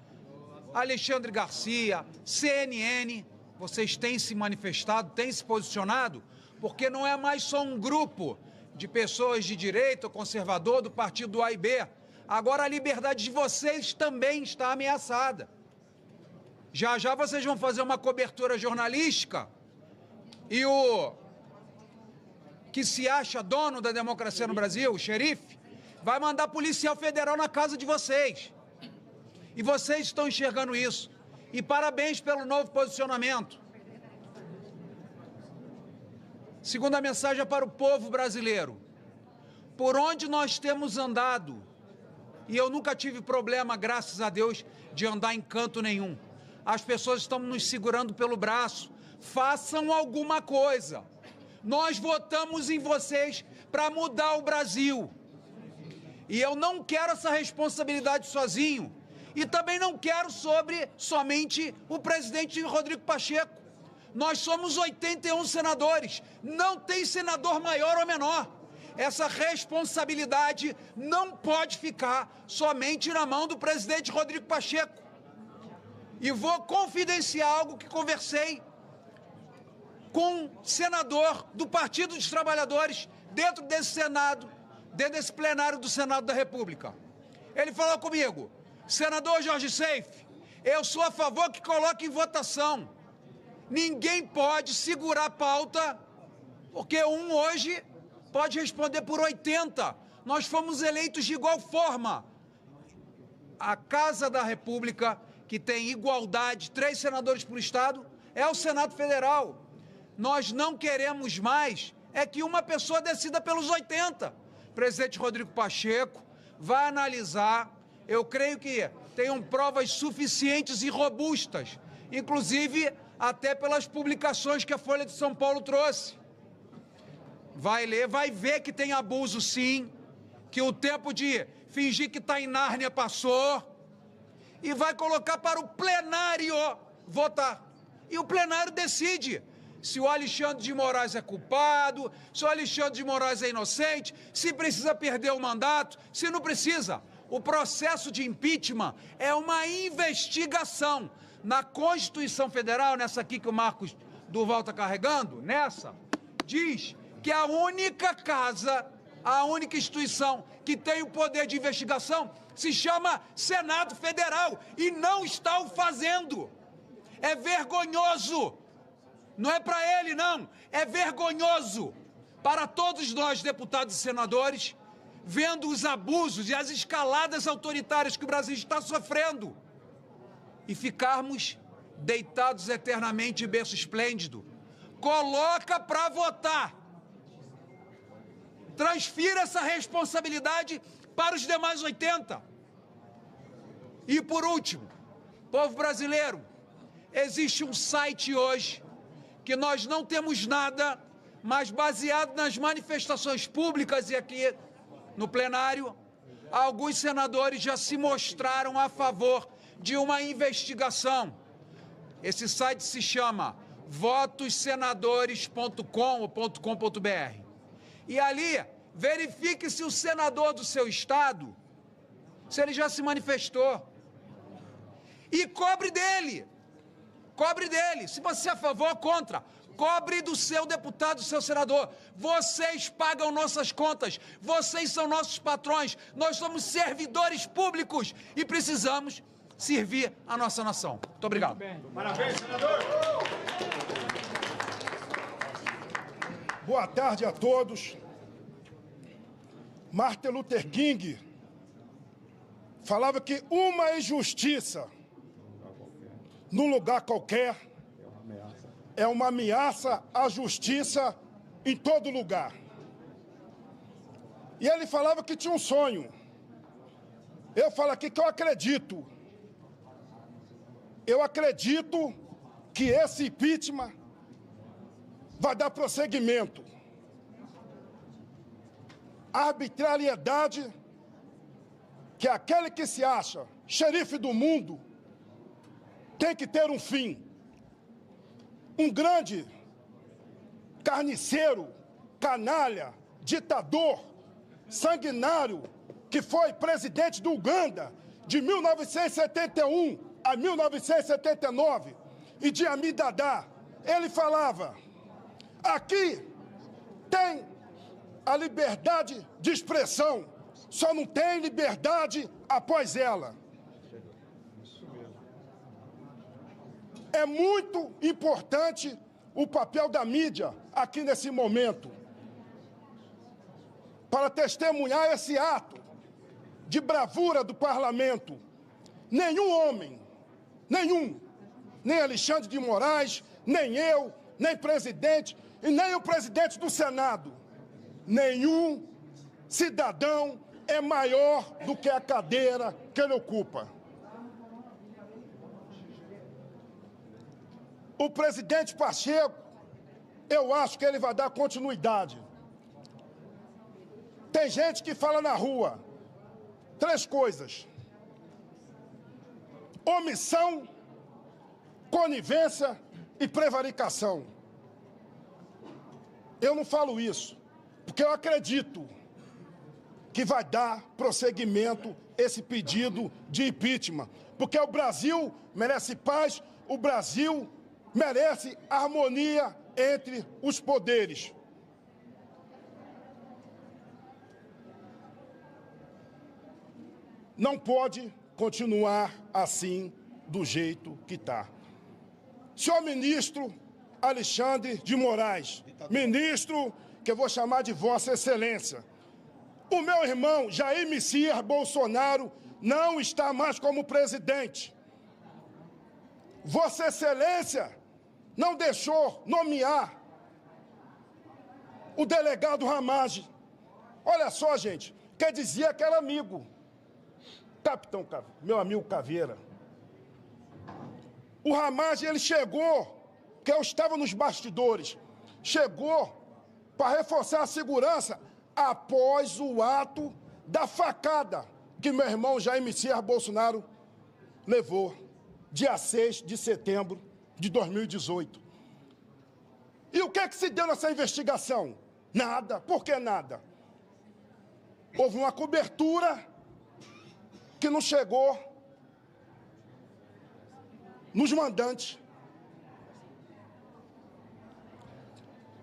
Alexandre Garcia, CNN, vocês têm se manifestado, têm se posicionado, porque não é mais só um grupo de pessoas de direita ou conservador do partido do A e B. Agora a liberdade de vocês também está ameaçada. Já já vocês vão fazer uma cobertura jornalística e o que se acha dono da democracia no Brasil, o xerife, vai mandar policial federal na casa de vocês. E vocês estão enxergando isso. E parabéns pelo novo posicionamento. Segunda mensagem é para o povo brasileiro. Por onde nós temos andado, e eu nunca tive problema, graças a Deus, de andar em canto nenhum. as pessoas estão nos segurando pelo braço. Façam alguma coisa. Nós votamos em vocês para mudar o Brasil. E eu não quero essa responsabilidade sozinho. E também não quero sobre somente o presidente Rodrigo Pacheco. Nós somos 81 senadores. Não tem senador maior ou menor. Essa responsabilidade não pode ficar somente na mão do presidente Rodrigo Pacheco. E vou confidenciar algo que conversei com um senador do Partido dos Trabalhadores dentro desse Senado, dentro desse plenário do Senado da República. Ele falou comigo: senador Jorge Seife, eu sou a favor que coloque em votação. Ninguém pode segurar a pauta, porque um hoje pode responder por 80. Nós fomos eleitos de igual forma. A Casa da República, que tem igualdade, 3 senadores por estado, é o Senado Federal. Nós não queremos mais é que uma pessoa decida pelos 80. O presidente Rodrigo Pacheco vai analisar. Eu creio que tenham provas suficientes e robustas, inclusive até pelas publicações que a Folha de São Paulo trouxe. Vai ler, vai ver que tem abuso sim, que o tempo de fingir que está em Nárnia passou, e vai colocar para o plenário votar. E o plenário decide se o Alexandre de Moraes é culpado, se o Alexandre de Moraes é inocente, se precisa perder o mandato, se não precisa. O processo de impeachment é uma investigação. Na Constituição Federal, nessa aqui que o Marcos Duval está carregando, nessa, diz que a única casa, a única instituição que tem o poder de investigação se chama Senado Federal e não está o fazendo. É vergonhoso. Não é para ele, não. É vergonhoso para todos nós, deputados e senadores, vendo os abusos e as escaladas autoritárias que o Brasil está sofrendo e ficarmos deitados eternamente em berço esplêndido. Coloca para votar. Transfira essa responsabilidade para os demais 80. E por último, povo brasileiro, existe um site hoje que nós não temos nada, mas baseado nas manifestações públicas e aqui no plenário, alguns senadores já se mostraram a favor de uma investigação. Esse site se chama votossenadores.com ou .com.br. E ali, verifique se o senador do seu estado, se ele já se manifestou. E cobre dele. Cobre dele. Se você é a favor ou contra, cobre do seu deputado, do seu senador. Vocês pagam nossas contas. Vocês são nossos patrões. Nós somos servidores públicos e precisamos servir a nossa nação. Muito obrigado. Parabéns, senador. Boa tarde a todos. Martin Luther King falava que uma injustiça num lugar qualquer é uma ameaça à justiça em todo lugar. E ele falava que tinha um sonho. Eu falo aqui que eu acredito. Eu acredito que esse impeachment vai dar prosseguimento. A arbitrariedade que aquele que se acha xerife do mundo tem que ter um fim. Um grande carniceiro, canalha, ditador, sanguinário, que foi presidente do Uganda de 1971 a 1979, Idi Amin Dada, ele falava: aqui tem a liberdade de expressão, só não tem liberdade após ela. É muito importante o papel da mídia aqui nesse momento, para testemunhar esse ato de bravura do parlamento. Nenhum homem, nem Alexandre de Moraes, nem eu, nem presidente, e nem o presidente do Senado, nenhum cidadão é maior do que a cadeira que ele ocupa. O presidente Pacheco, eu acho que ele vai dar continuidade. Tem gente que fala na rua 3 coisas: omissão, conivência e prevaricação. Eu não falo isso, porque eu acredito que vai dar prosseguimento esse pedido de impeachment, porque o Brasil merece paz, o Brasil merece harmonia entre os poderes. Não pode continuar assim, do jeito que está. Senhor ministro Alexandre de Moraes, ministro que eu vou chamar de Vossa Excelência, o meu irmão Jair Messias Bolsonaro não está mais como presidente. Vossa Excelência não deixou nomear o delegado Ramagem. Olha só, gente, quer dizer que era amigo. Capitão, meu amigo Caveira. O Ramagem, ele chegou, que eu estava nos bastidores, chegou para reforçar a segurança após o ato da facada que meu irmão Jair Messias Bolsonaro levou, dia 6 de setembro de 2018. E o que é que se deu nessa investigação? Nada. Por que nada? Houve uma cobertura que não chegou nos mandantes.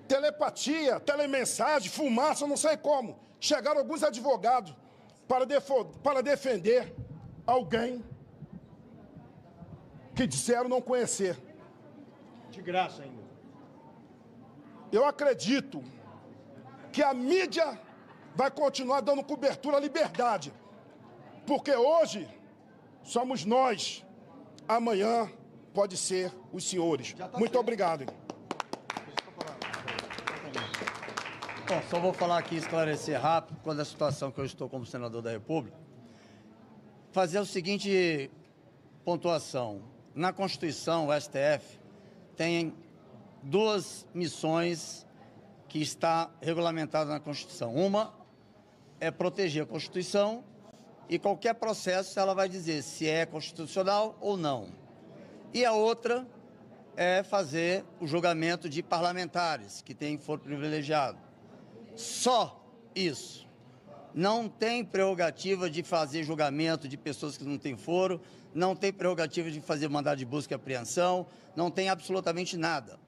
Telepatia, telemensagem, fumaça, não sei como. Chegaram alguns advogados para defender alguém que disseram não conhecer. De graça ainda. Eu acredito que a mídia vai continuar dando cobertura à liberdade, porque hoje somos nós, amanhã pode ser os senhores. Muito obrigado. Bom, só vou falar aqui, esclarecer rápido, quando a situação que eu estou como senador da República, fazer o seguinte pontuação. Na Constituição, o STF tem 2 missões que está regulamentada na Constituição. Uma é proteger a Constituição e qualquer processo ela vai dizer se é constitucional ou não. E a outra é fazer o julgamento de parlamentares que têm foro privilegiado. Só isso. Não tem prerrogativa de fazer julgamento de pessoas que não têm foro, não tem prerrogativa de fazer mandado de busca e apreensão, não tem absolutamente nada.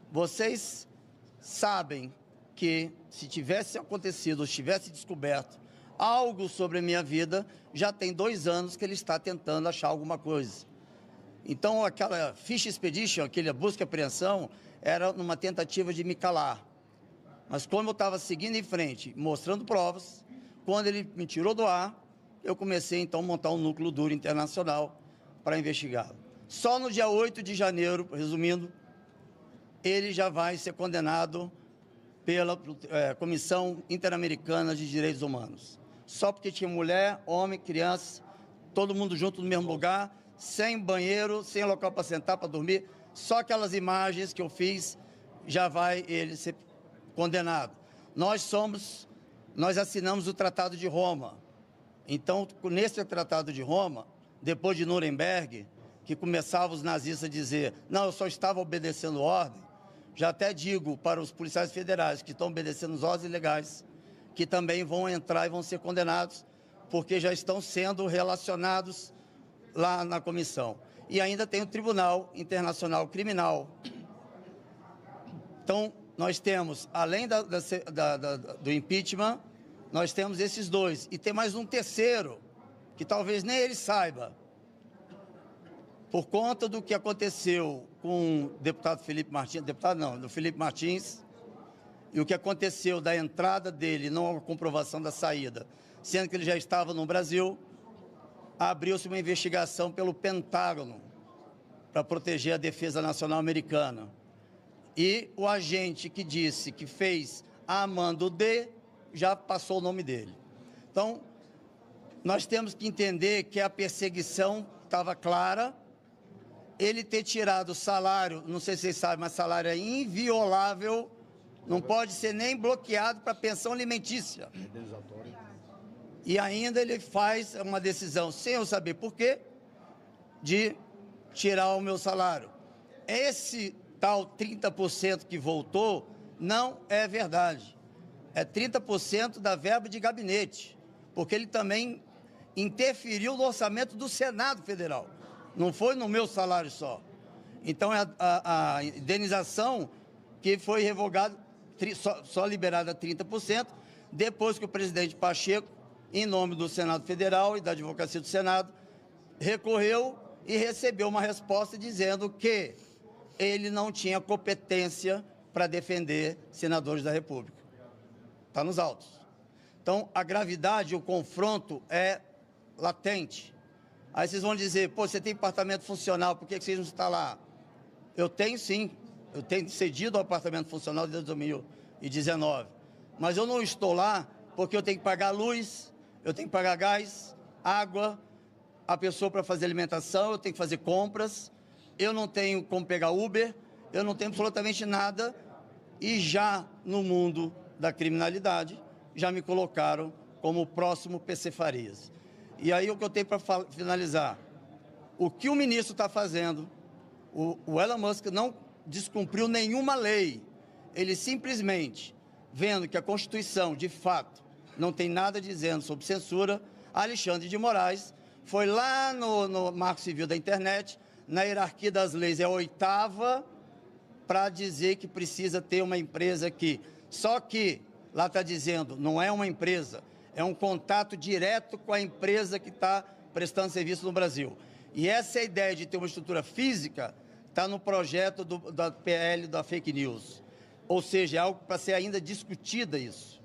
Vocês sabem que se tivesse acontecido, ou tivesse descoberto algo sobre a minha vida, já tem 2 anos que ele está tentando achar alguma coisa. Então, aquela ficha expedition, aquela busca e apreensão, era uma tentativa de me calar. Mas como eu estava seguindo em frente, mostrando provas, quando ele me tirou do ar, eu comecei então a montar um núcleo duro internacional para investigá-lo. Só no dia 8 de janeiro, resumindo, ele já vai ser condenado pela Comissão Interamericana de Direitos Humanos. Só porque tinha mulher, homem, criança, todo mundo junto no mesmo lugar, sem banheiro, sem local para sentar, para dormir. Só aquelas imagens que eu fiz, já vai ele ser condenado. Nós assinamos o Tratado de Roma. Então, nesse Tratado de Roma, depois de Nuremberg, que começavam os nazistas a dizer, não, eu só estava obedecendo ordem, já até digo para os policiais federais que estão obedecendo as ordens ilegais, que também vão entrar e vão ser condenados, porque já estão sendo relacionados lá na comissão. E ainda tem o Tribunal Internacional Criminal. Então, nós temos, além do impeachment, nós temos esses 2. E tem mais um terceiro, que talvez nem ele saiba. Por conta do que aconteceu com o deputado Felipe Martins, do Felipe Martins, e o que aconteceu da entrada dele, não a comprovação da saída, sendo que ele já estava no Brasil, abriu-se uma investigação pelo Pentágono para proteger a defesa nacional americana. E o agente que disse que fez a mando de, já passou o nome dele. Então, nós temos que entender que a perseguição estava clara. ele ter tirado o salário, não sei se vocês sabem, mas salário é inviolável, não pode ser nem bloqueado para pensão alimentícia. E ainda ele faz uma decisão, sem eu saber por quê, de tirar o meu salário. Esse tal 30% que voltou não é verdade. É 30% da verba de gabinete, porque ele também interferiu no orçamento do Senado Federal. Não foi no meu salário só. Então, a indenização que foi revogada, só liberada 30%, depois que o presidente Pacheco, em nome do Senado Federal e da Advocacia do Senado, recorreu e recebeu uma resposta dizendo que ele não tinha competência para defender senadores da República. Está nos autos. Então, a gravidade, o confronto é latente. Aí vocês vão dizer, pô, você tem apartamento funcional, por que vocês não estão lá? Eu tenho sim, eu tenho cedido o apartamento funcional desde 2019, mas eu não estou lá porque eu tenho que pagar luz, eu tenho que pagar gás, água, a pessoa para fazer alimentação, eu tenho que fazer compras, eu não tenho como pegar Uber, eu não tenho absolutamente nada, e já no mundo da criminalidade, já me colocaram como o próximo PC Farias. E aí o que eu tenho para finalizar, o que o ministro está fazendo, o Elon Musk não descumpriu nenhuma lei, ele simplesmente, vendo que a Constituição, de fato, não tem nada dizendo sobre censura, Alexandre de Moraes foi lá no Marco Civil da Internet, na hierarquia das leis, é a 8ª, para dizer que precisa ter uma empresa aqui. Só que, lá está dizendo, não é uma empresa, é um contato direto com a empresa que está prestando serviço no Brasil. E essa é a ideia de ter uma estrutura física, está no projeto da PL da fake news. Ou seja, é algo para ser ainda discutida isso.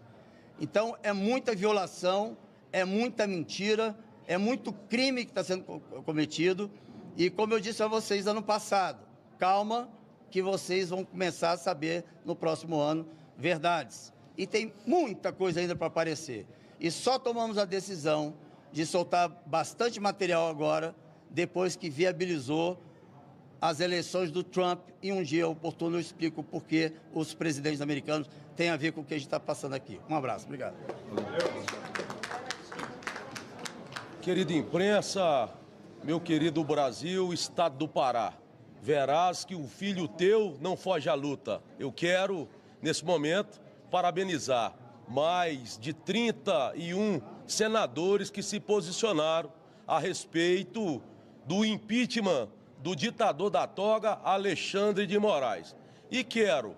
Então, é muita violação, é muita mentira, é muito crime que está sendo cometido. E como eu disse a vocês ano passado, calma que vocês vão começar a saber no próximo ano verdades. E tem muita coisa ainda para aparecer. E só tomamos a decisão de soltar bastante material agora, depois que viabilizou as eleições do Trump, e um dia oportuno eu explico por que os presidentes americanos têm a ver com o que a gente está passando aqui. Um abraço, obrigado. Querida imprensa, meu querido Brasil, Estado do Pará, verás que um filho teu não foge à luta. Eu quero, nesse momento, parabenizar mais de 31 senadores que se posicionaram a respeito do impeachment do ditador da toga, Alexandre de Moraes. E quero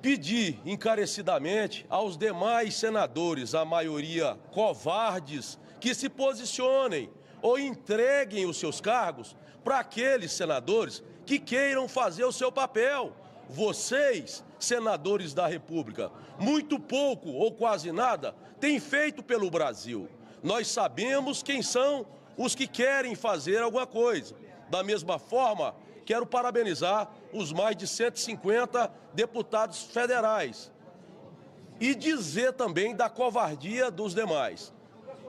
pedir encarecidamente aos demais senadores, a maioria covardes, que se posicionem ou entreguem os seus cargos para aqueles senadores que queiram fazer o seu papel. Vocês, senadores da República, muito pouco ou quase nada têm feito pelo Brasil. Nós sabemos quem são os que querem fazer alguma coisa. Da mesma forma, quero parabenizar os mais de 150 deputados federais e dizer também da covardia dos demais.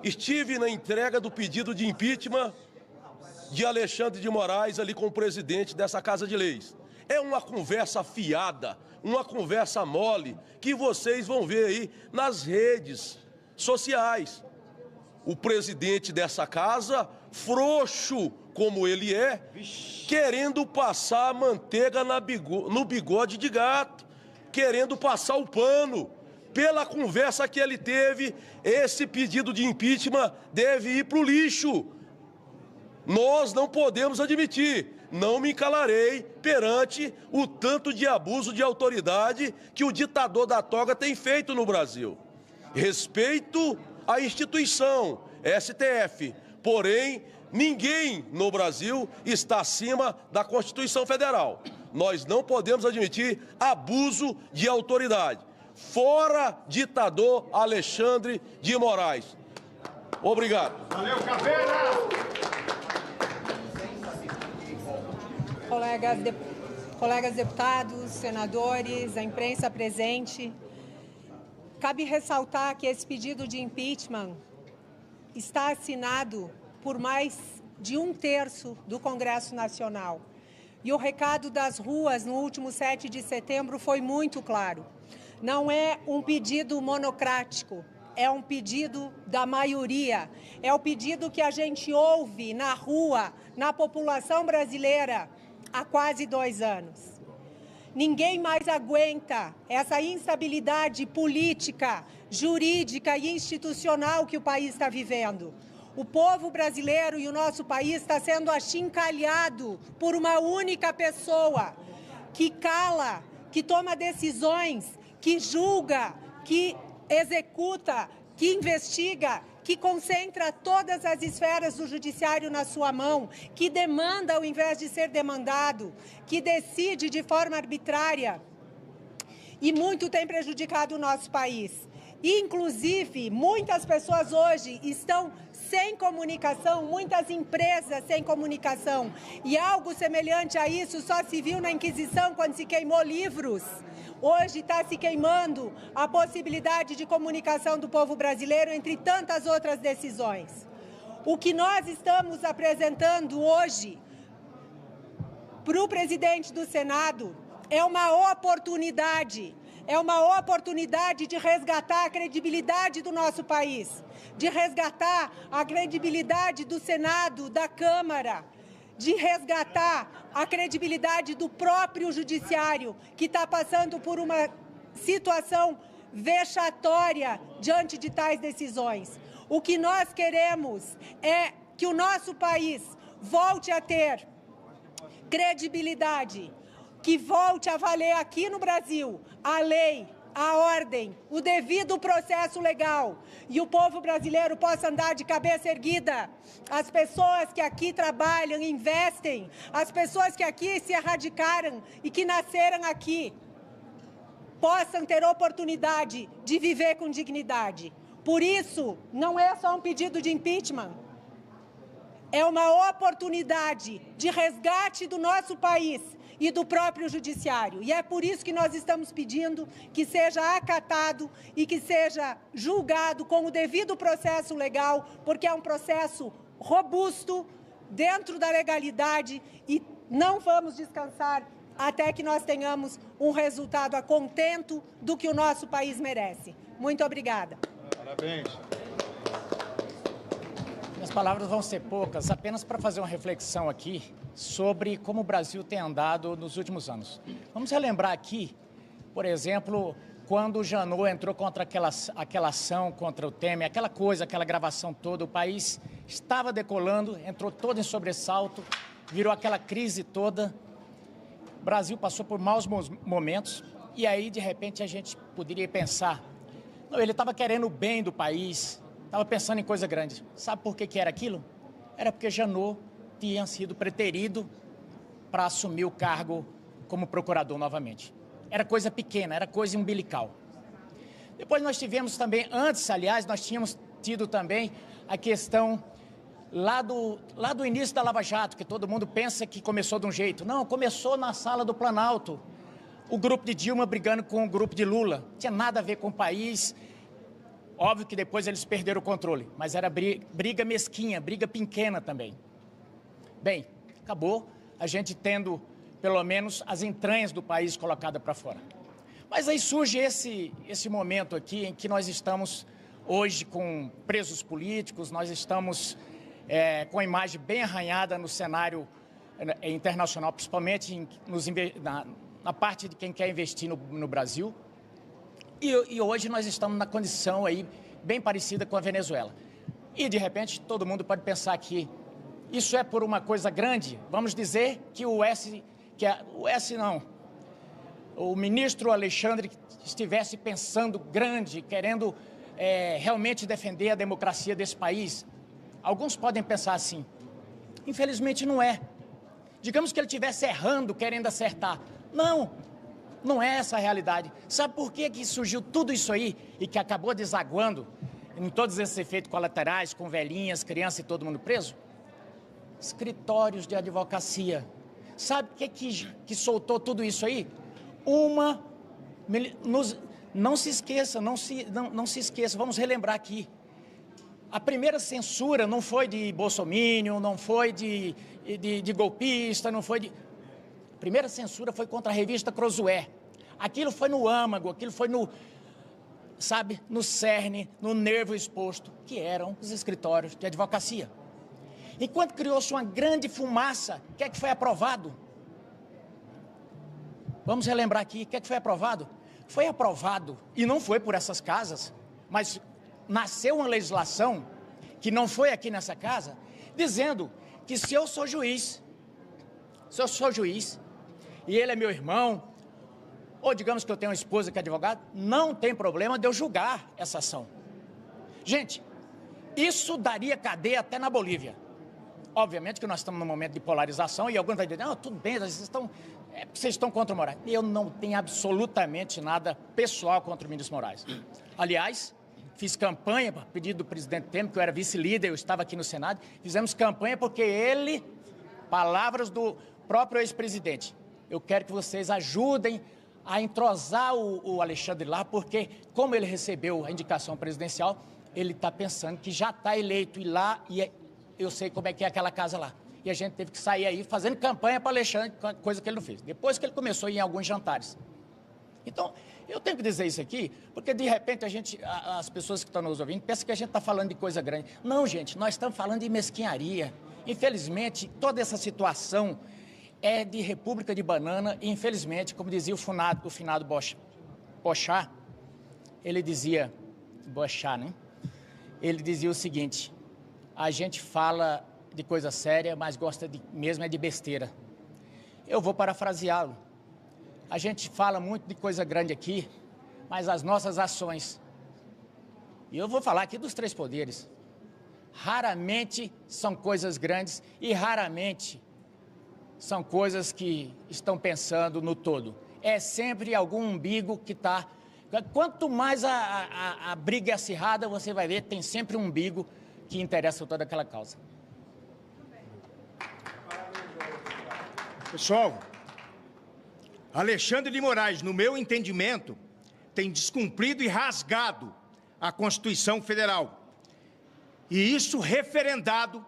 Estive na entrega do pedido de impeachment de Alexandre de Moraes ali com o presidente dessa Casa de Leis. É uma conversa fiada, uma conversa mole, que vocês vão ver aí nas redes sociais. O presidente dessa casa, frouxo como ele é, querendo passar manteiga no bigode de gato, querendo passar o pano. Pela conversa que ele teve, esse pedido de impeachment deve ir para o lixo. Nós não podemos admitir, não me calarei perante o tanto de abuso de autoridade que o ditador da toga tem feito no Brasil. Respeito à instituição, STF, porém, ninguém no Brasil está acima da Constituição Federal. Nós não podemos admitir abuso de autoridade. Fora ditador Alexandre de Moraes. Obrigado. Valeu, Caveira! Colegas deputados, senadores, a imprensa presente, cabe ressaltar que esse pedido de impeachment está assinado por mais de 1/3 do Congresso Nacional. E o recado das ruas no último 7 de setembro foi muito claro. Não é um pedido monocrático, é um pedido da maioria. É o pedido que a gente ouve na rua, na população brasileira, há quase 2 anos. Ninguém mais aguenta essa instabilidade política, jurídica e institucional que o país está vivendo. O povo brasileiro e o nosso país está sendo achincalhado por uma única pessoa que cala, que toma decisões, que julga, que executa, que investiga, que concentra todas as esferas do judiciário na sua mão, que demanda ao invés de ser demandado, que decide de forma arbitrária. E muito tem prejudicado o nosso país. Inclusive, muitas pessoas hoje estão sem comunicação, muitas empresas sem comunicação. E algo semelhante a isso só se viu na Inquisição, quando se queimou livros. Hoje está se queimando a possibilidade de comunicação do povo brasileiro, entre tantas outras decisões. O que nós estamos apresentando hoje para o presidente do Senado é uma oportunidade de resgatar a credibilidade do nosso país, de resgatar a credibilidade do Senado, da Câmara, de resgatar a credibilidade do próprio judiciário, que está passando por uma situação vexatória diante de tais decisões. O que nós queremos é que o nosso país volte a ter credibilidade, que volte a valer aqui no Brasil a lei, a ordem, o devido processo legal, e o povo brasileiro possa andar de cabeça erguida. As pessoas que aqui trabalham, investem, as pessoas que aqui se erradicaram e que nasceram aqui, possam ter oportunidade de viver com dignidade. Por isso, não é só um pedido de impeachment, é uma oportunidade de resgate do nosso país e do próprio judiciário. E é por isso que nós estamos pedindo que seja acatado e que seja julgado com o devido processo legal, porque é um processo robusto, dentro da legalidade, e não vamos descansar até que nós tenhamos um resultado a contento do que o nosso país merece. Muito obrigada. Parabéns. Minhas palavras vão ser poucas, apenas para fazer uma reflexão aqui sobre como o Brasil tem andado nos últimos anos. Vamos relembrar aqui, por exemplo, quando o Janot entrou contra aquela ação contra o Temer, aquela gravação toda, o país estava decolando, entrou todo em sobressalto, virou aquela crise toda. O Brasil passou por maus momentos e aí, de repente, a gente poderia pensar, não, ele estava querendo o bem do país, estava pensando em coisa grande. Sabe por que era aquilo? Era porque Janot tinha sido preterido para assumir o cargo como procurador novamente. Era coisa pequena, era coisa umbilical. Depois nós tivemos também, antes, aliás, nós tínhamos tido também a questão lá do início da Lava Jato, que todo mundo pensa que começou de um jeito. Não, começou na sala do Planalto. O grupo de Dilma brigando com o grupo de Lula. Não tinha nada a ver com o país. Óbvio que depois eles perderam o controle, mas era briga mesquinha, briga pequena também. Bem, acabou a gente tendo, pelo menos, as entranhas do país colocadas para fora. Mas aí surge esse momento aqui em que nós estamos hoje com presos políticos, nós estamos com a imagem bem arranhada no cenário internacional, principalmente na parte de quem quer investir no Brasil. E hoje nós estamos na condição aí bem parecida com a Venezuela. E, de repente, todo mundo pode pensar que isso é por uma coisa grande. Vamos dizer que o ministro Alexandre estivesse pensando grande, querendo realmente defender a democracia desse país. Alguns podem pensar assim. Infelizmente não é. Digamos que ele estivesse errando, querendo acertar. Não é essa a realidade. Sabe por que surgiu tudo isso aí e que acabou desaguando em todos esses efeitos colaterais, com velhinhas, crianças e todo mundo preso? Escritórios de advocacia. Sabe o que soltou tudo isso aí? Não se esqueça, vamos relembrar aqui. A primeira censura não foi de bolsominion, não foi de golpista, não foi de... A primeira censura foi contra a revista Crozoé. Aquilo foi no âmago, aquilo foi no, sabe, no cerne, no nervo exposto, que eram os escritórios de advocacia. Enquanto criou-se uma grande fumaça, o que é que foi aprovado? Vamos relembrar aqui, o que é que foi aprovado? Foi aprovado, e não foi por essas casas, mas nasceu uma legislação, que não foi aqui nessa casa, dizendo que se eu sou juiz, e ele é meu irmão, ou digamos que eu tenho uma esposa que é advogada, não tem problema de eu julgar essa ação. Gente, isso daria cadeia até na Bolívia. Obviamente que nós estamos num momento de polarização e alguns vão dizer, não, tudo bem, vocês estão contra o Moraes. Eu não tenho absolutamente nada pessoal contra o ministro Moraes. Aliás, fiz campanha, a pedido do presidente Temer, que eu era vice-líder, eu estava aqui no Senado, fizemos campanha porque ele, palavras do próprio ex-presidente, eu quero que vocês ajudem a entrosar o Alexandre lá, porque como ele recebeu a indicação presidencial, ele está pensando que já está eleito e lá, e eu sei como é que é aquela casa lá. E a gente teve que sair aí fazendo campanha para Alexandre, coisa que ele não fez. Depois que ele começou a ir em alguns jantares. Então, eu tenho que dizer isso aqui, porque de repente as pessoas que estão nos ouvindo pensam que a gente está falando de coisa grande. Não, gente, nós estamos falando de mesquinharia. Infelizmente, toda essa situação é de República de Banana e, infelizmente, como dizia o finado Bochá, ele dizia, Bochá, né? Ele dizia o seguinte, a gente fala de coisa séria, mas gosta mesmo é de besteira. Eu vou parafraseá-lo. A gente fala muito de coisa grande aqui, mas as nossas ações, e eu vou falar aqui dos três poderes, raramente são coisas grandes e raramente são coisas que estão pensando no todo. É sempre algum umbigo que está... Quanto mais a briga é acirrada, você vai ver, tem sempre um umbigo que interessa toda aquela causa. Pessoal, Alexandre de Moraes, no meu entendimento, tem descumprido e rasgado a Constituição Federal. E isso referendado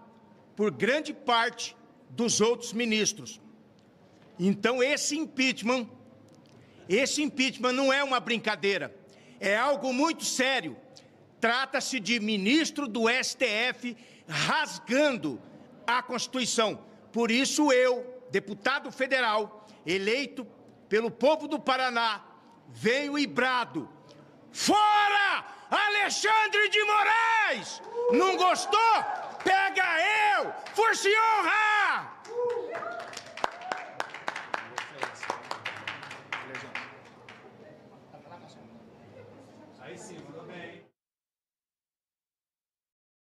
por grande parte dos outros ministros. Então, esse impeachment não é uma brincadeira, é algo muito sério. Trata-se de ministro do STF rasgando a Constituição. Por isso eu, deputado federal, eleito pelo povo do Paraná, venho e brado: fora Alexandre de Moraes! Não gostou? Pega eu! Força e honra! Aí sim, tudo bem.